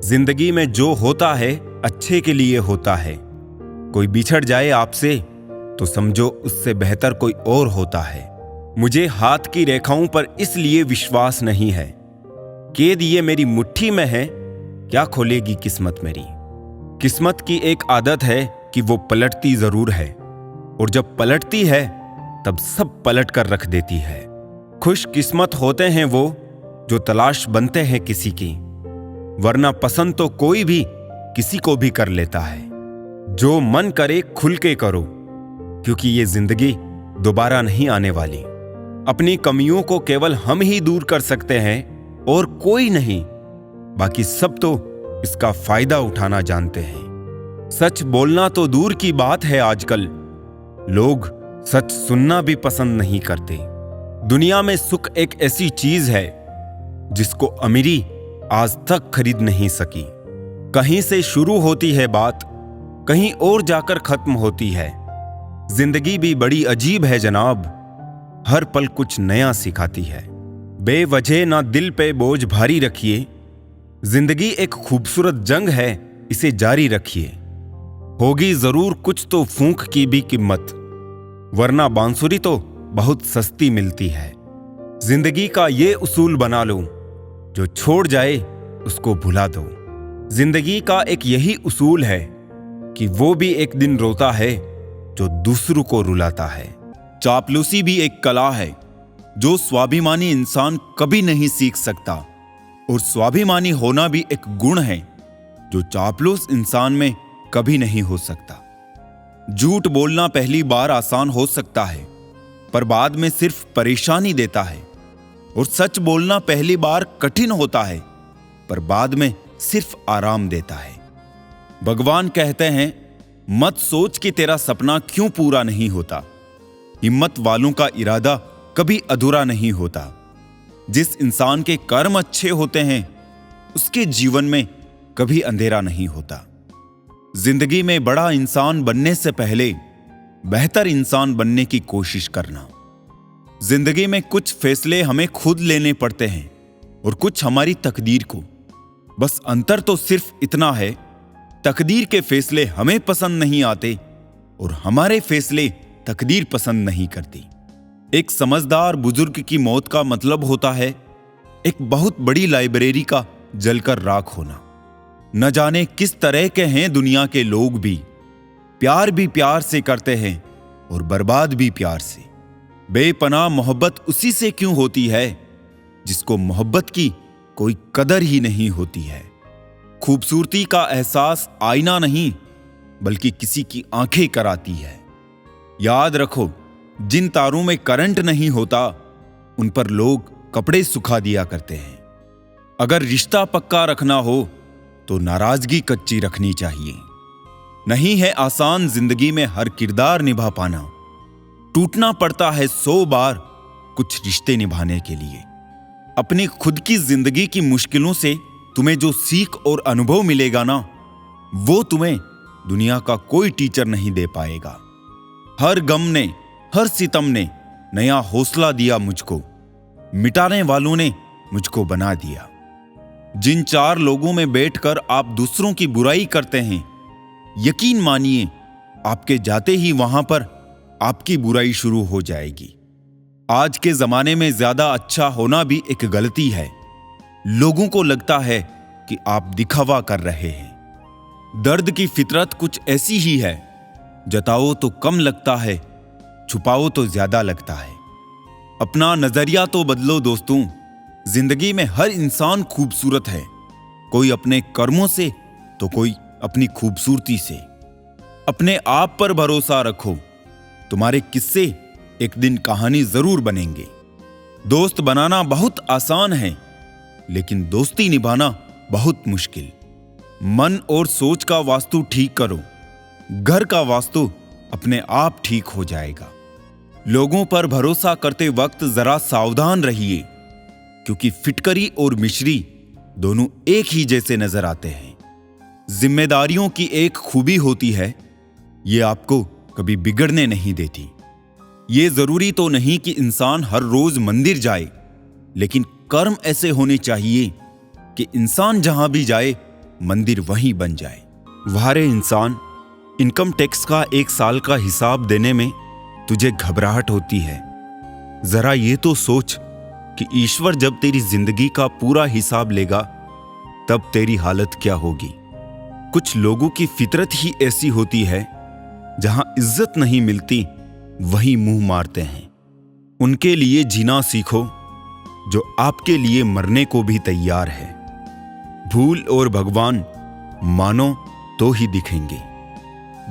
जिंदगी में जो होता है अच्छे के लिए होता है। कोई बिछड़ जाए आपसे तो समझो उससे बेहतर कोई और होता है। मुझे हाथ की रेखाओं पर इसलिए विश्वास नहीं है। कैद ये मेरी मुट्ठी में है, क्या खोलेगी किस्मत मेरी। किस्मत की एक आदत है कि वो पलटती जरूर है, और जब पलटती है तब सब पलट कर रख देती है। खुश किस्मत होते हैं वो जो तलाश बनते हैं किसी की, वरना पसंद तो कोई भी किसी को भी कर लेता है। जो मन करे खुल के करो, क्योंकि ये जिंदगी दोबारा नहीं आने वाली। अपनी कमियों को केवल हम ही दूर कर सकते हैं और कोई नहीं। बाकी सब तो इसका फायदा उठाना जानते हैं। सच बोलना तो दूर की बात है, आजकल लोग सच सुनना भी पसंद नहीं करते। दुनिया में सुख एक ऐसी चीज है जिसको अमीरी आज तक खरीद नहीं सकी। कहीं से शुरू होती है बात, कहीं और जाकर खत्म होती है। जिंदगी भी बड़ी अजीब है जनाब, हर पल कुछ नया सिखाती है। बेवजह ना दिल पे बोझ भारी रखिए, जिंदगी एक खूबसूरत जंग है, इसे जारी रखिए। होगी जरूर कुछ तो फूंक की भी कीमत, वरना बांसुरी तो बहुत सस्ती मिलती है। जिंदगी का ये उसूल बना लो, जो छोड़ जाए उसको भुला दो। जिंदगी का एक यही उसूल है कि वो भी एक दिन रोता है जो दूसरों को रुलाता है। चापलूसी भी एक कला है जो स्वाभिमानी इंसान कभी नहीं सीख सकता, और स्वाभिमानी होना भी एक गुण है जो चापलूस इंसान में कभी नहीं हो सकता। झूठ बोलना पहली बार आसान हो सकता है, पर बाद में सिर्फ परेशानी देता है। और सच बोलना पहली बार कठिन होता है, पर बाद में सिर्फ आराम देता है। भगवान कहते हैं, मत सोच कि तेरा सपना क्यों पूरा नहीं होता। हिम्मत वालों का इरादा कभी अधूरा नहीं होता। जिस इंसान के कर्म अच्छे होते हैं उसके जीवन में कभी अंधेरा नहीं होता। जिंदगी में बड़ा इंसान बनने से पहले बेहतर इंसान बनने की कोशिश करना। जिंदगी में कुछ फैसले हमें खुद लेने पड़ते हैं और कुछ हमारी तकदीर को। बस अंतर तो सिर्फ इतना है, तकदीर के फैसले हमें पसंद नहीं आते और हमारे फैसले तकदीर पसंद नहीं करती। एक समझदार बुजुर्ग की मौत का मतलब होता है एक बहुत बड़ी लाइब्रेरी का जलकर राख होना। न जाने किस तरह के हैं दुनिया के लोग भी प्यार से करते हैं और बर्बाद भी प्यार से। बेपनाह मोहब्बत उसी से क्यों होती है जिसको मोहब्बत की कोई कदर ही नहीं होती है। खूबसूरती का एहसास आईना नहीं बल्कि किसी की आंखें कराती है। याद रखो, जिन तारों में करंट नहीं होता उन पर लोग कपड़े सुखा दिया करते हैं। अगर रिश्ता पक्का रखना हो तो नाराजगी कच्ची रखनी चाहिए। नहीं है आसान जिंदगी में हर किरदार निभा पाना। टूटना पड़ता है 100 बार कुछ रिश्ते निभाने के लिए। अपनी खुद की जिंदगी की मुश्किलों से तुम्हें जो सीख और अनुभव मिलेगा ना, वो तुम्हें दुनिया का कोई टीचर नहीं दे पाएगा। हर गम ने, हर सितम ने नया हौसला दिया मुझको, मिटाने वालों ने मुझको बना दिया। जिन 4 लोगों में बैठकर आप दूसरों की बुराई करते हैं, यकीन मानिए आपके जाते ही वहां पर आपकी बुराई शुरू हो जाएगी। आज के जमाने में ज्यादा अच्छा होना भी एक गलती है। लोगों को लगता है कि आप दिखावा कर रहे हैं। दर्द की फितरत कुछ ऐसी ही है, जताओ तो कम लगता है, छुपाओ तो ज्यादा लगता है। अपना नजरिया तो बदलो दोस्तों। जिंदगी में हर इंसान खूबसूरत है, कोई अपने कर्मों से तो कोई अपनी खूबसूरती से। अपने आप पर भरोसा रखो, तुम्हारे किस्से एक दिन कहानी जरूर बनेंगे। दोस्त बनाना बहुत आसान है, लेकिन दोस्ती निभाना बहुत मुश्किल। मन और सोच का वास्तु ठीक करो, घर का वास्तु अपने आप ठीक हो जाएगा। लोगों पर भरोसा करते वक्त जरा सावधान रहिए, क्योंकि फिटकरी और मिश्री दोनों एक ही जैसे नजर आते हैं। जिम्मेदारियों की एक खूबी होती है, ये आपको कभी बिगड़ने नहीं देती। ये जरूरी तो नहीं कि इंसान हर रोज मंदिर जाए, लेकिन कर्म ऐसे होने चाहिए कि इंसान जहां भी जाए मंदिर वहीं बन जाए। वारे इंसान, इनकम टैक्स का 1 साल का हिसाब देने में तुझे घबराहट होती है। जरा ये तो सोच कि ईश्वर जब तेरी जिंदगी का पूरा हिसाब लेगा तब तेरी हालत क्या होगी। कुछ लोगों की फितरत ही ऐसी होती है, जहां इज्जत नहीं मिलती वहीं मुंह मारते हैं। उनके लिए जीना सीखो जो आपके लिए मरने को भी तैयार है। भूल और भगवान मानो तो ही दिखेंगे।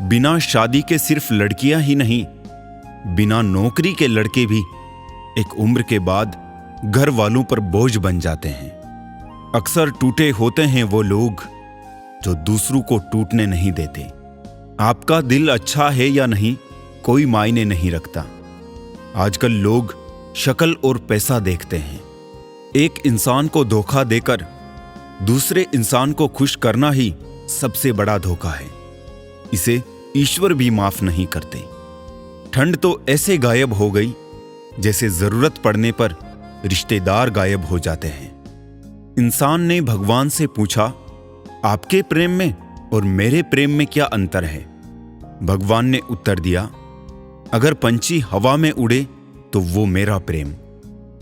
बिना शादी के सिर्फ लड़कियां ही नहीं, बिना नौकरी के लड़के भी एक उम्र के बाद घर वालों पर बोझ बन जाते हैं। अक्सर टूटे होते हैं वो लोग जो दूसरों को टूटने नहीं देते। आपका दिल अच्छा है या नहीं कोई मायने नहीं रखता। आजकल लोग शक्ल और पैसा देखते हैं। एक इंसान को धोखा देकर दूसरे इंसान को खुश करना ही सबसे बड़ा धोखा है। इसे ईश्वर भी माफ नहीं करते। ठंड तो ऐसे गायब हो गई जैसे जरूरत पड़ने पर रिश्तेदार गायब हो जाते हैं। इंसान ने भगवान से पूछा, आपके प्रेम में और मेरे प्रेम में क्या अंतर है? भगवान ने उत्तर दिया, अगर पंछी हवा में उड़े तो वो मेरा प्रेम,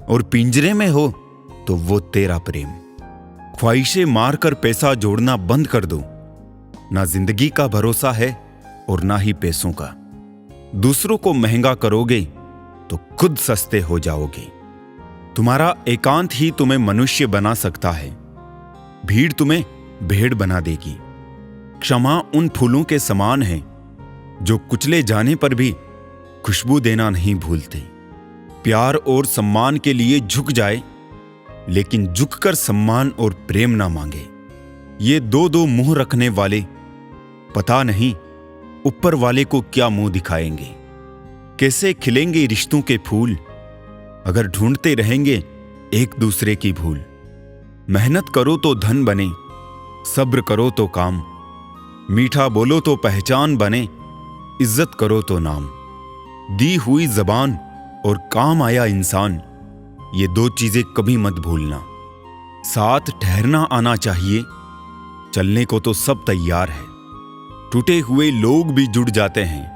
और पिंजरे में हो तो वो तेरा प्रेम। ख्वाहिशें मारकर पैसा जोड़ना बंद कर दो। ना जिंदगी का भरोसा है और ना ही पैसों का। दूसरों को महंगा करोगे तो खुद सस्ते हो जाओगे। तुम्हारा एकांत ही तुम्हें मनुष्य बना सकता है। भीड़ तुम्हें भेड़ बना देगी। क्षमा उन फूलों के समान है जो कुचले जाने पर भी खुशबू देना नहीं भूलते। प्यार और सम्मान के लिए झुक जाए, लेकिन झुककर सम्मान और प्रेम ना मांगे। ये दो मुंह रखने वाले पता नहीं ऊपर वाले को क्या मुंह दिखाएंगे। कैसे खिलेंगे रिश्तों के फूल अगर ढूंढते रहेंगे एक दूसरे की भूल। मेहनत करो तो धन बने, सब्र करो तो काम, मीठा बोलो तो पहचान बने, इज्जत करो तो नाम। दी हुई जबान और काम आया इंसान, ये 2 चीजें कभी मत भूलना। साथ ठहरना आना चाहिए, चलने को तो सब तैयार है। टूटे हुए लोग भी जुड़ जाते हैं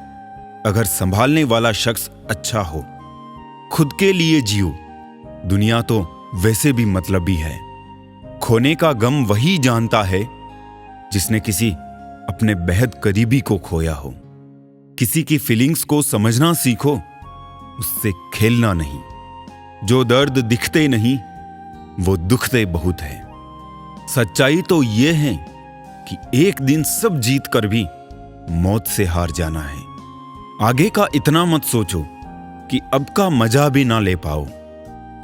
अगर संभालने वाला शख्स अच्छा हो। खुद के लिए जियो, दुनिया तो वैसे भी मतलबी है। खोने का गम वही जानता है जिसने किसी अपने बेहद करीबी को खोया हो। किसी की फीलिंग्स को समझना सीखो, उससे खेलना नहीं। जो दर्द दिखते नहीं वो दुखते बहुत है। सच्चाई तो ये है कि एक दिन सब जीत कर भी मौत से हार जाना है। आगे का इतना मत सोचो कि अब का मजा भी ना ले पाओ।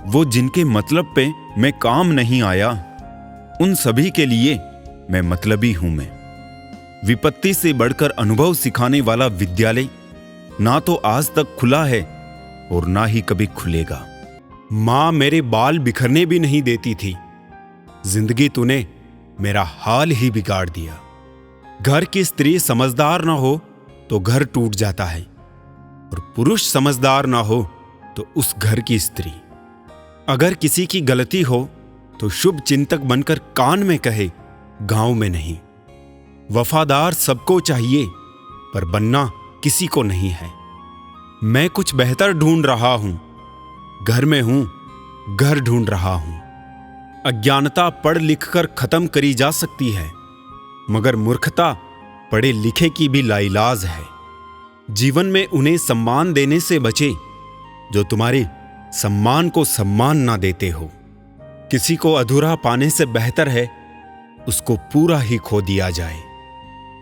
वो जिनके मतलब पे मैं काम नहीं आया, उन सभी के लिए मैं मतलबी हूं मैं। विपत्ति से बढ़कर अनुभव सिखाने वाला विद्यालय ना तो आज तक खुला है और ना ही कभी खुलेगा। मां मेरे बाल बिखरने भी नहीं देती थी। जिंदगी तूने मेरा हाल ही बिगाड़ दिया। घर की स्त्री समझदार ना हो तो घर टूट जाता है, और पुरुष समझदार ना हो तो उस घर की स्त्री। अगर किसी की गलती हो तो शुभ चिंतक बनकर कान में कहे, गांव में नहीं। वफादार सबको चाहिए पर बनना किसी को नहीं है। मैं कुछ बेहतर ढूंढ रहा हूं, घर में हूं, घर ढूंढ रहा हूं। अज्ञानता पढ़ लिख कर खत्म करी जा सकती है, मगर मूर्खता पढ़े लिखे की भी लाइलाज है। जीवन में उन्हें सम्मान देने से बचे जो तुम्हारे सम्मान को सम्मान ना देते हो। किसी को अधूरा पाने से बेहतर है उसको पूरा ही खो दिया जाए।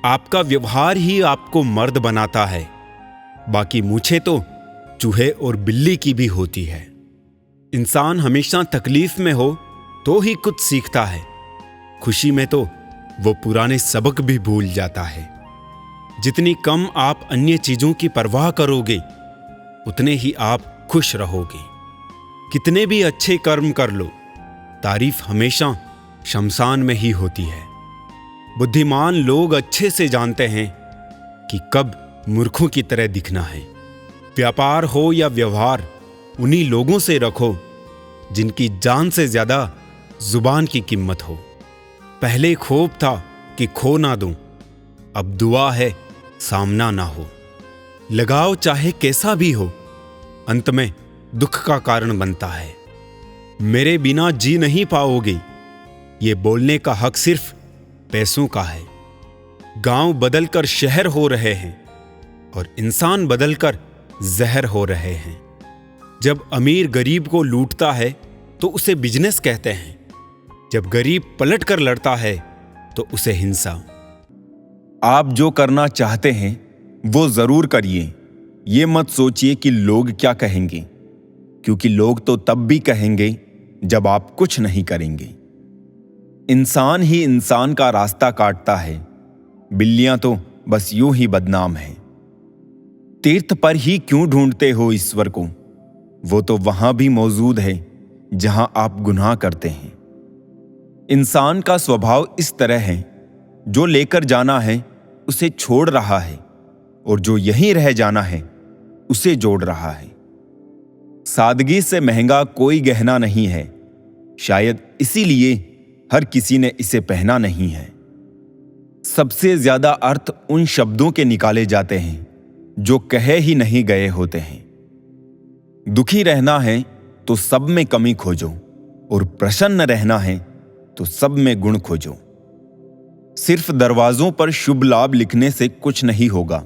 आपका व्यवहार ही आपको मर्द बनाता है, बाकी मूछें तो चूहे और बिल्ली की भी होती है। इंसान हमेशा तकलीफ में हो तो ही कुछ सीखता है। खुशी में तो वो पुराने सबक भी भूल जाता है। जितनी कम आप अन्य चीजों की परवाह करोगे उतने ही आप खुश रहोगे। कितने भी अच्छे कर्म कर लो, तारीफ हमेशा शमशान में ही होती है। बुद्धिमान लोग अच्छे से जानते हैं कि कब मूर्खों की तरह दिखना है। व्यापार हो या व्यवहार, उन्हीं लोगों से रखो जिनकी जान से ज्यादा जुबान की कीमत हो। पहले खूब था कि खो ना दूं, अब दुआ है सामना ना हो। लगाव चाहे कैसा भी हो, अंत में दुख का कारण बनता है। मेरे बिना जी नहीं पाओगे, ये बोलने का हक सिर्फ पैसों का है। गांव बदलकर शहर हो रहे हैं और इंसान बदलकर जहर हो रहे हैं। जब अमीर गरीब को लूटता है तो उसे बिजनेस कहते हैं, जब गरीब पलट कर लड़ता है तो उसे हिंसा। आप जो करना चाहते हैं वो जरूर करिए। ये मत सोचिए कि लोग क्या कहेंगे, क्योंकि लोग तो तब भी कहेंगे जब आप कुछ नहीं करेंगे। इंसान ही इंसान का रास्ता काटता है, बिल्लियां तो बस यूं ही बदनाम हैं। तीर्थ पर ही क्यों ढूंढते हो ईश्वर को, वो तो वहां भी मौजूद है जहां आप गुनाह करते हैं। इंसान का स्वभाव इस तरह है, जो लेकर जाना है उसे छोड़ रहा है और जो यहीं रह जाना है उसे जोड़ रहा है। सादगी से महंगा कोई गहना नहीं है, शायद इसीलिए हर किसी ने इसे पहना नहीं है। सबसे ज्यादा अर्थ उन शब्दों के निकाले जाते हैं जो कहे ही नहीं गए होते हैं। दुखी रहना है तो सब में कमी खोजो और प्रसन्न रहना है तो सब में गुण खोजो। सिर्फ दरवाजों पर शुभ लाभ लिखने से कुछ नहीं होगा।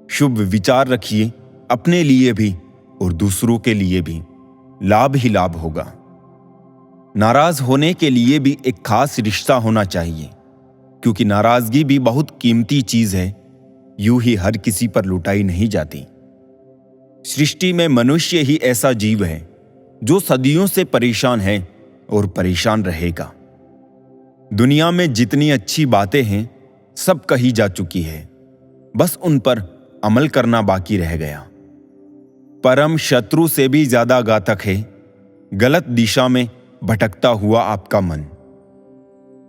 शुभ विचार रखिए, अपने लिए भी और दूसरों के लिए भी लाभ ही लाभ होगा। नाराज होने के लिए भी एक खास रिश्ता होना चाहिए, क्योंकि नाराजगी भी बहुत कीमती चीज है, यूं ही हर किसी पर लुटाई नहीं जाती। सृष्टि में मनुष्य ही ऐसा जीव है जो सदियों से परेशान है और परेशान रहेगा। दुनिया में जितनी अच्छी बातें हैं सब कही जा चुकी है, बस उन पर अमल करना बाकी रह गया। परम शत्रु से भी ज्यादा घातक है गलत दिशा में भटकता हुआ आपका मन।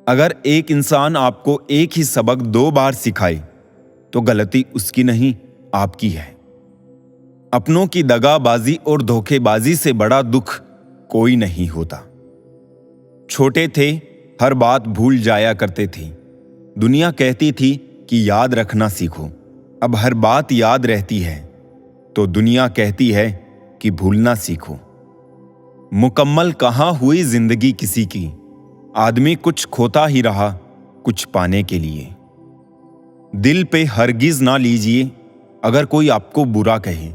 अगर एक इंसान आपको एक ही सबक 2 बार सिखाए तो गलती उसकी नहीं, आपकी है। अपनों की दगाबाजी और धोखेबाजी से बड़ा दुख कोई नहीं होता। छोटे थे, हर बात भूल जाया करते थे। दुनिया कहती थी कि याद रखना सीखो, अब हर बात याद रहती है तो दुनिया कहती है कि भूलना सीखो। मुकम्मल कहाँ हुई जिंदगी किसी की, आदमी कुछ खोता ही रहा कुछ पाने के लिए। दिल पे हरगिज ना लीजिए अगर कोई आपको बुरा कहे।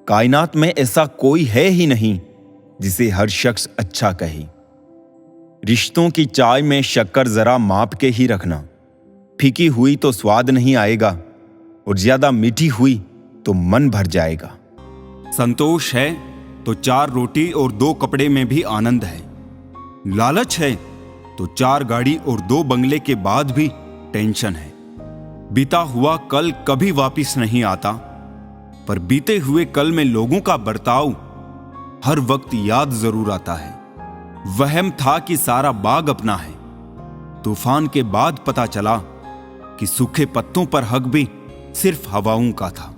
कायनात में ऐसा कोई है ही नहीं जिसे हर शख्स अच्छा कहे। रिश्तों की चाय में शक्कर जरा माप के ही रखना, फीकी हुई तो स्वाद नहीं आएगा और ज्यादा मीठी हुई तो मन भर जाएगा। संतोष है तो 4 रोटी और 2 कपड़े में भी आनंद है। लालच है तो 4 गाड़ी और 2 बंगले के बाद भी टेंशन है। बीता हुआ कल कभी वापस नहीं आता, पर बीते हुए कल में लोगों का बर्ताव हर वक्त याद जरूर आता है। वहम था कि सारा बाग अपना है, तूफान के बाद पता चला कि सूखे पत्तों पर हक भी सिर्फ हवाओं का था।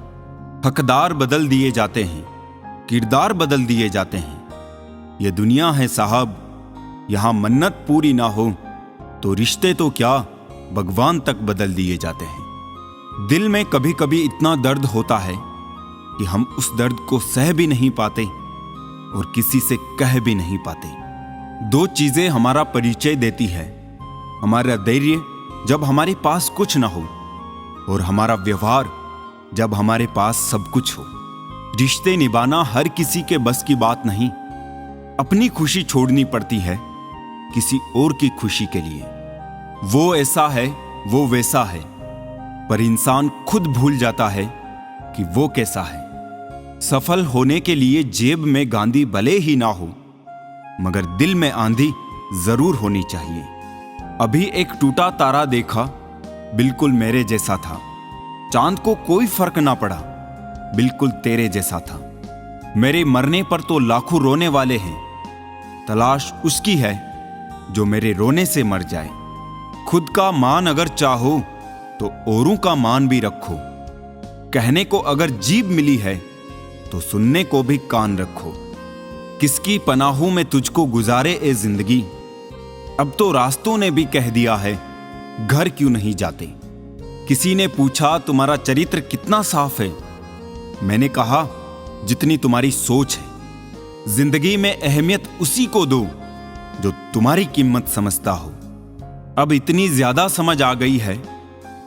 हकदार बदल दिए जाते हैं, किरदार बदल दिए जाते हैं। ये दुनिया है साहब, यहां मन्नत पूरी ना हो तो रिश्ते तो क्या भगवान तक बदल दिए जाते हैं। दिल में कभी कभी इतना दर्द होता है कि हम उस दर्द को सह भी नहीं पाते और किसी से कह भी नहीं पाते। 2 चीजें हमारा परिचय देती है, हमारा धैर्य जब हमारे पास कुछ ना हो और हमारा व्यवहार जब हमारे पास सब कुछ हो। रिश्ते निभाना हर किसी के बस की बात नहीं। अपनी खुशी छोड़नी पड़ती है किसी और की खुशी के लिए। वो ऐसा है, वो वैसा है, पर इंसान खुद भूल जाता है कि वो कैसा है। सफल होने के लिए जेब में गांधी भले ही ना हो, मगर दिल में आंधी जरूर होनी चाहिए। अभी एक टूटा तारा देखा, बिल्कुल मेरे जैसा था। चांद को कोई फर्क ना पड़ा, बिल्कुल तेरे जैसा था। मेरे मरने पर तो लाखों रोने वाले हैं, तलाश उसकी है जो मेरे रोने से मर जाए। खुद का मान अगर चाहो तो औरों का मान भी रखो। कहने को अगर जीभ मिली है तो सुनने को भी कान रखो। किसकी पनाहों में तुझको गुजारे ए जिंदगी, अब तो रास्तों ने भी कह दिया है घर क्यों नहीं जाते? किसी ने पूछा तुम्हारा चरित्र कितना साफ है? मैंने कहा जितनी तुम्हारी सोच है। जिंदगी में अहमियत उसी को दो जो तुम्हारी कीमत समझता हो। अब इतनी ज्यादा समझ आ गई है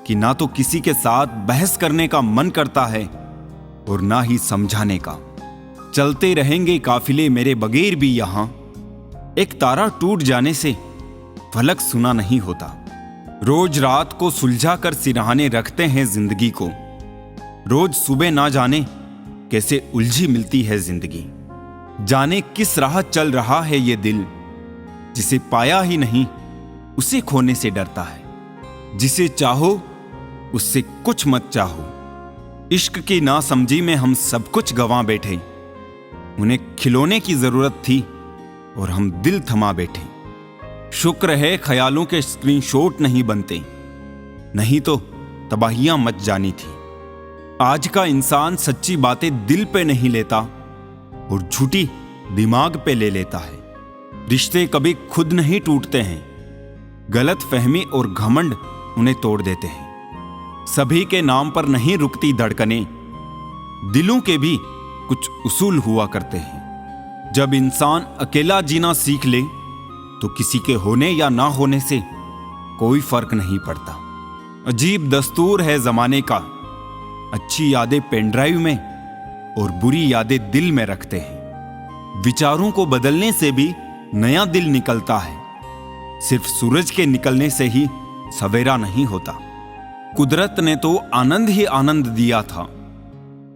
कि ना तो किसी के साथ बहस करने का मन करता है और ना ही समझाने का। चलते रहेंगे काफिले मेरे बगैर भी यहां। एक तारा टूट जाने से फलक सुना नहीं होता। रोज रात को सुलझा कर सिरहाने रखते हैं जिंदगी को। रोज सुबह ना जाने कैसे उलझी मिलती है जिंदगी। जाने किस राह चल रहा है ये दिल, जिसे पाया ही नहीं उसे खोने से डरता है। जिसे चाहो उससे कुछ मत चाहो। इश्क की नासमझी में हम सब कुछ गंवा बैठे। उन्हें खिलौने की जरूरत थी और हम दिल थमा बैठे। शुक्र है ख्यालों के स्क्रीनशॉट नहीं बनते, नहीं तो तबाहियां मच जानी थी। आज का इंसान सच्ची बातें दिल पे नहीं लेता और झूठी दिमाग पे ले लेता है। रिश्ते कभी खुद नहीं टूटते हैं, गलत फहमी और घमंड उन्हें तोड़ देते हैं। सभी के नाम पर नहीं रुकती धड़कनें, दिलों के भी कुछ उसूल हुआ करते हैं। जब इंसान अकेला जीना सीख ले तो किसी के होने या ना होने से कोई फर्क नहीं पड़ता। अजीब दस्तूर है जमाने का, अच्छी यादें पेनड्राइव में और बुरी यादें दिल में रखते हैं। विचारों को बदलने से भी नया दिल निकलता है। सिर्फ सूरज के निकलने से ही सवेरा नहीं होता। कुदरत ने तो आनंद ही आनंद दिया था,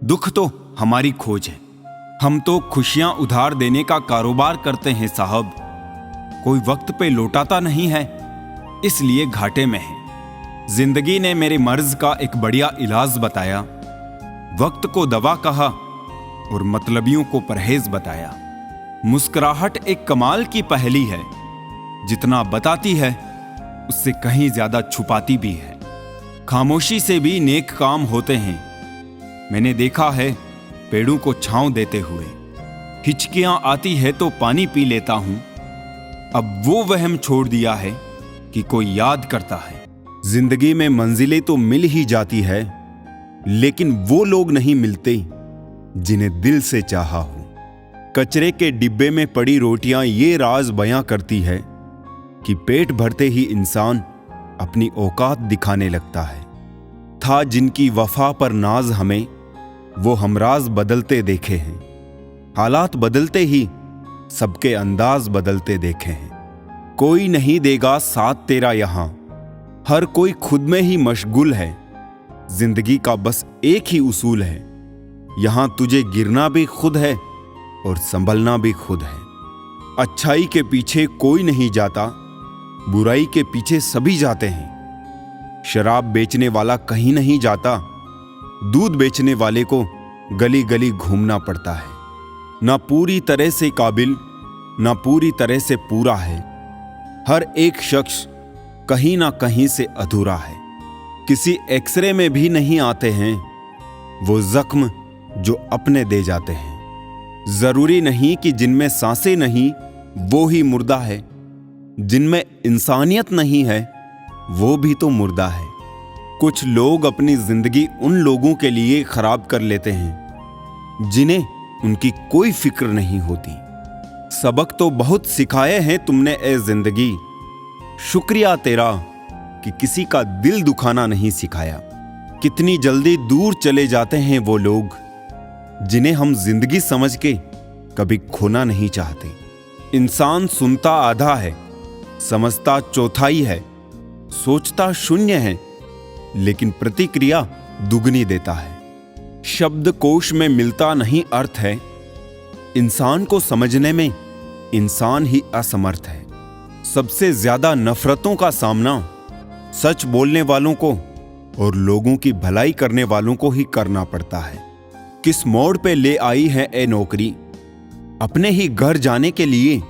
दुख तो हमारी खोज है। हम तो खुशियां उधार देने का कारोबार करते हैं साहब। कोई वक्त पे लौटाता नहीं है, इसलिए घाटे में है। जिंदगी ने मेरे मर्ज का एक बढ़िया इलाज बताया। वक्त को दवा कहा और मतलबियों को परहेज बताया। मुस्कुराहट एक कमाल की पहेली है, जितना बताती है उससे कहीं ज्यादा छुपाती भी है। खामोशी से भी नेक काम होते हैं। मैंने देखा है पेड़ों को छांव देते हुए। हिचकियां आती है तो पानी पी लेता हूं। अब वो वहम छोड़ दिया है कि कोई याद करता है। जिंदगी में मंजिलें तो मिल ही जाती है, लेकिन वो लोग नहीं मिलते जिन्हें दिल से चाहा हो। कचरे के डिब्बे में पड़ी रोटियां ये राज बयां करती है कि पेट भरते ही इंसान अपनी औकात दिखाने लगता है। था जिनकी वफा पर नाज हमें, वो हमराज बदलते देखे हैं। हालात बदलते ही सबके अंदाज बदलते देखे हैं। कोई नहीं देगा साथ तेरा यहां, हर कोई खुद में ही मशगूल है। जिंदगी का बस एक ही उसूल है, यहां तुझे गिरना भी खुद है और संभलना भी खुद है। अच्छाई के पीछे कोई नहीं जाता, बुराई के पीछे सभी जाते हैं। शराब बेचने वाला कहीं नहीं जाता, दूध बेचने वाले को गली गली घूमना पड़ता है। ना पूरी तरह से काबिल, ना पूरी तरह से पूरा है। हर एक शख्स कहीं ना कहीं से अधूरा है। किसी एक्सरे में भी नहीं आते हैं वो जख्म जो अपने दे जाते हैं। जरूरी नहीं कि जिनमें सांसें नहीं वो ही मुर्दा है, जिनमें इंसानियत नहीं है वो भी तो मुर्दा है। कुछ लोग अपनी जिंदगी उन लोगों के लिए खराब कर लेते हैं जिन्हें उनकी कोई फिक्र नहीं होती। सबक तो बहुत सिखाए हैं तुमने ए जिंदगी, शुक्रिया तेरा कि किसी का दिल दुखाना नहीं सिखाया। कितनी जल्दी दूर चले जाते हैं वो लोग जिन्हें हम जिंदगी समझ के कभी खोना नहीं चाहते। इंसान सुनता आधा है, समझता चौथाई है, सोचता शून्य है, लेकिन प्रतिक्रिया दुगनी देता है। शब्दकोश में मिलता नहीं अर्थ है, इंसान को समझने में इंसान ही असमर्थ है। सबसे ज्यादा नफरतों का सामना सच बोलने वालों को और लोगों की भलाई करने वालों को ही करना पड़ता है। किस मोड़ पे ले आई है ए नौकरी, अपने ही घर जाने के लिए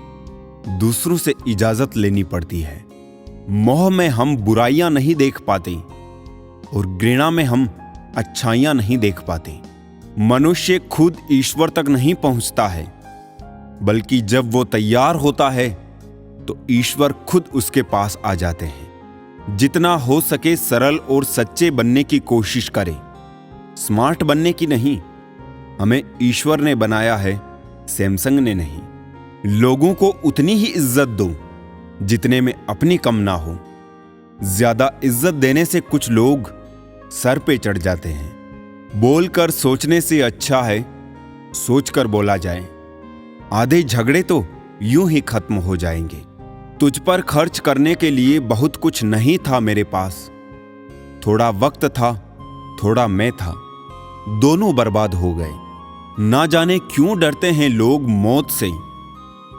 दूसरों से इजाजत लेनी पड़ती है। मोह में हम बुराइयां नहीं देख पाते और घृणा में हम अच्छाइयां नहीं देख पाते। मनुष्य खुद ईश्वर तक नहीं पहुंचता है, बल्कि जब वो तैयार होता है तो ईश्वर खुद उसके पास आ जाते हैं। जितना हो सके सरल और सच्चे बनने की कोशिश करें, स्मार्ट बनने की नहीं। हमें ईश्वर ने बनाया है, सैमसंग ने नहीं। लोगों को उतनी ही इज्जत दो जितने में अपनी कम ना हो। ज्यादा इज्जत देने से कुछ लोग सर पे चढ़ जाते हैं। बोलकर सोचने से अच्छा है सोचकर बोला जाए। आधे झगड़े तो यूं ही खत्म हो जाएंगे। तुझ पर खर्च करने के लिए बहुत कुछ नहीं था मेरे पास। थोड़ा वक्त था, थोड़ा मैं था, दोनों बर्बाद हो गए। ना जाने क्यों डरते हैं लोग मौत से।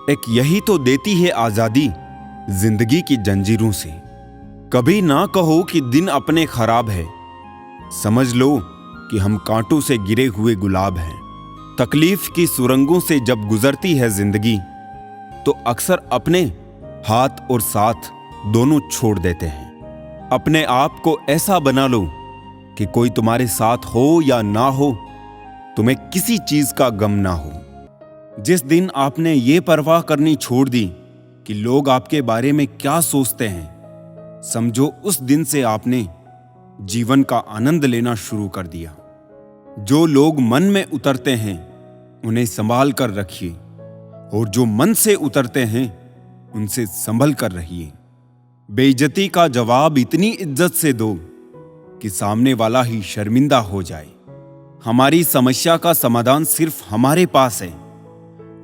एक यही तो देती है आजादी जिंदगी की जंजीरों से। कभी ना कहो कि दिन अपने खराब है। समझ लो कि हम कांटों से गिरे हुए गुलाब हैं। तकलीफ की सुरंगों से जब गुजरती है जिंदगी, तो अक्सर अपने हाथ और साथ दोनों छोड़ देते हैं। अपने आप को ऐसा बना लो कि कोई तुम्हारे साथ हो या ना हो, तुम्हें किसी चीज का गम ना हो। जिस दिन आपने ये परवाह करनी छोड़ दी कि लोग आपके बारे में क्या सोचते हैं, समझो उस दिन से आपने जीवन का आनंद लेना शुरू कर दिया। जो लोग मन में उतरते हैं उन्हें संभाल कर रखिए, और जो मन से उतरते हैं उनसे संभल कर रहिए। बेइज्जती का जवाब इतनी इज्जत से दो कि सामने वाला ही शर्मिंदा हो जाए। हमारी समस्या का समाधान सिर्फ हमारे पास है,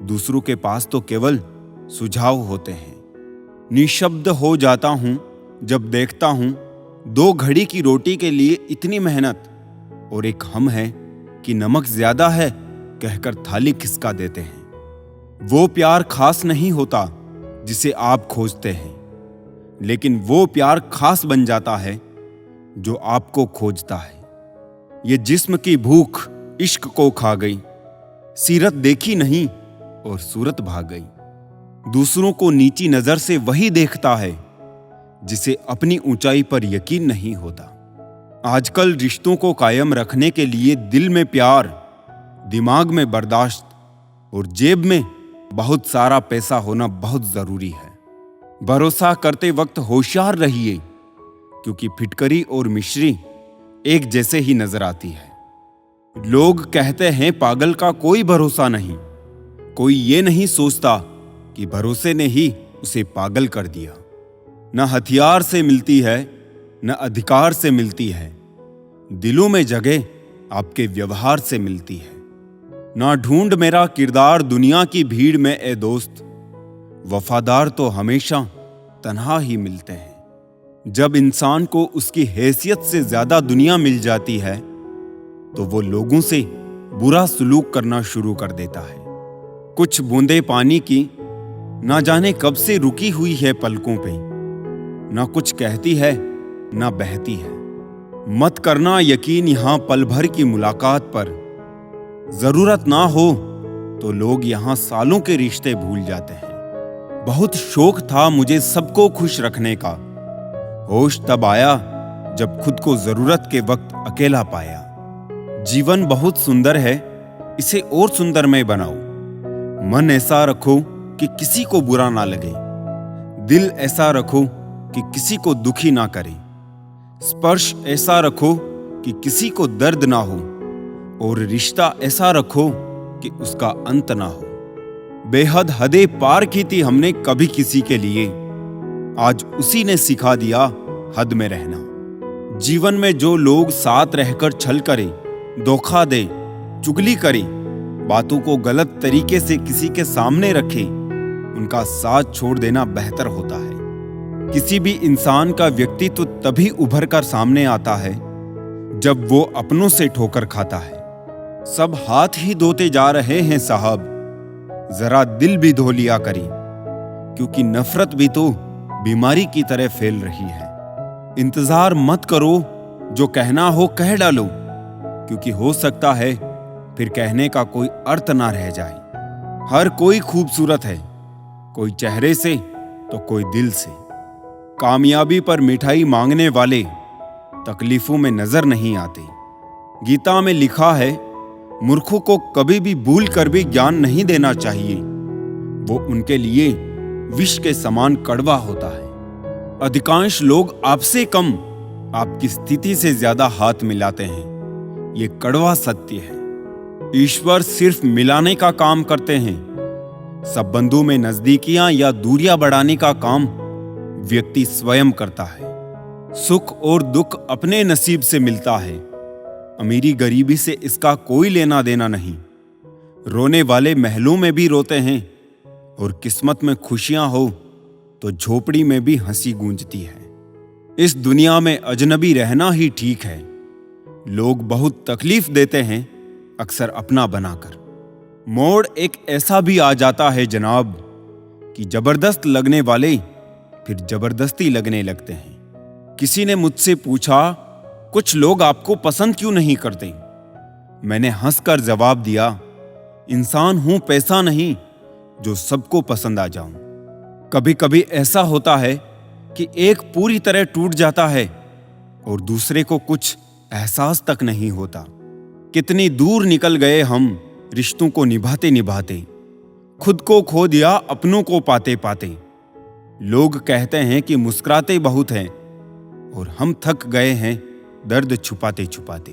दूसरों के पास तो केवल सुझाव होते हैं। निशब्द हो जाता हूं जब देखता हूं दो घड़ी की रोटी के लिए इतनी मेहनत, और एक हम है कि नमक ज्यादा है कहकर थाली खिसका देते हैं। वो प्यार खास नहीं होता जिसे आप खोजते हैं, लेकिन वो प्यार खास बन जाता है जो आपको खोजता है। ये जिस्म की भूख इश्क को खा गई, सीरत देखी नहीं और सूरत भाग गई। दूसरों को नीची नजर से वही देखता है जिसे अपनी ऊंचाई पर यकीन नहीं होता। आजकल रिश्तों को कायम रखने के लिए दिल में प्यार, दिमाग में बर्दाश्त और जेब में बहुत सारा पैसा होना बहुत जरूरी है। भरोसा करते वक्त होशियार रहिए, क्योंकि फिटकरी और मिश्री एक जैसे ही नजर आती है। लोग कहते हैं पागल का कोई भरोसा नहीं। कोई ये नहीं सोचता कि भरोसे ने ही उसे पागल कर दिया। न हथियार से मिलती है, न अधिकार से मिलती है। दिलों में जगह आपके व्यवहार से मिलती है। ना ढूंढ मेरा किरदार दुनिया की भीड़ में ए दोस्त, वफादार तो हमेशा तन्हा ही मिलते हैं। जब इंसान को उसकी हैसियत से ज्यादा दुनिया मिल जाती है, तो वो लोगों से बुरा सलूक करना शुरू कर देता है। कुछ बूंदे पानी की ना जाने कब से रुकी हुई है पलकों पे, ना कुछ कहती है ना बहती है। मत करना यकीन यहां पल भर की मुलाकात पर। जरूरत ना हो तो लोग यहां सालों के रिश्ते भूल जाते हैं। बहुत शौक था मुझे सबको खुश रखने का, होश तब आया जब खुद को जरूरत के वक्त अकेला पाया। जीवन बहुत सुंदर है, इसे और सुंदरमय बनाओ। मन ऐसा रखो कि किसी को बुरा ना लगे, दिल ऐसा रखो कि किसी को दुखी ना करे, स्पर्श ऐसा रखो कि किसी को दर्द ना हो, और रिश्ता ऐसा रखो कि उसका अंत ना हो। बेहद हदें पार की थी हमने कभी किसी के लिए, आज उसी ने सिखा दिया हद में रहना। जीवन में जो लोग साथ रहकर छल करें, धोखा दे, चुगली करें, बातों को गलत तरीके से किसी के सामने रखें, उनका साथ छोड़ देना बेहतर होता है। किसी भी इंसान का व्यक्तित्व तभी उभर कर सामने आता है जब वो अपनों से ठोकर खाता है। सब हाथ ही धोते जा रहे हैं साहब, जरा दिल भी धो लिया करें, क्योंकि नफरत भी तो बीमारी की तरह फैल रही है। इंतजार मत करो, जो कहना हो कह डालो, क्योंकि हो सकता है फिर कहने का कोई अर्थ ना रह जाए। हर कोई खूबसूरत है, कोई चेहरे से तो कोई दिल से। कामयाबी पर मिठाई मांगने वाले तकलीफों में नजर नहीं आते। गीता में लिखा है, मूर्खों को कभी भी भूल कर भी ज्ञान नहीं देना चाहिए, वो उनके लिए विष के समान कड़वा होता है। अधिकांश लोग आपसे कम आपकी स्थिति से ज्यादा हाथ मिलाते हैं। ये कड़वा सत्य है। ईश्वर सिर्फ मिलाने का काम करते हैं। संबंधों में नजदीकियां या दूरियां बढ़ाने का काम व्यक्ति स्वयं करता है। सुख और दुख अपने नसीब से मिलता है। अमीरी गरीबी से इसका कोई लेना देना नहीं। रोने वाले महलों में भी रोते हैं और किस्मत में खुशियां हो तो झोपड़ी में भी हंसी गूंजती है। इस दुनिया में अजनबी रहना ही ठीक है। लोग बहुत तकलीफ देते हैं, अक्सर अपना बनाकर। मोड़ एक ऐसा भी आ जाता है जनाब कि जबरदस्त लगने वाले फिर जबरदस्ती लगने लगते हैं। किसी ने मुझसे पूछा, कुछ लोग आपको पसंद क्यों नहीं करते? मैंने हंसकर जवाब दिया, इंसान हूं, पैसा नहीं जो सबको पसंद आ जाऊं। कभी कभी ऐसा होता है कि एक पूरी तरह टूट जाता है और दूसरे को कुछ एहसास तक नहीं होता। कितनी दूर निकल गए हम रिश्तों को निभाते निभाते, खुद को खो दिया अपनों को पाते पाते। लोग कहते हैं कि मुस्कुराते बहुत हैं और हम थक गए हैं दर्द छुपाते छुपाते।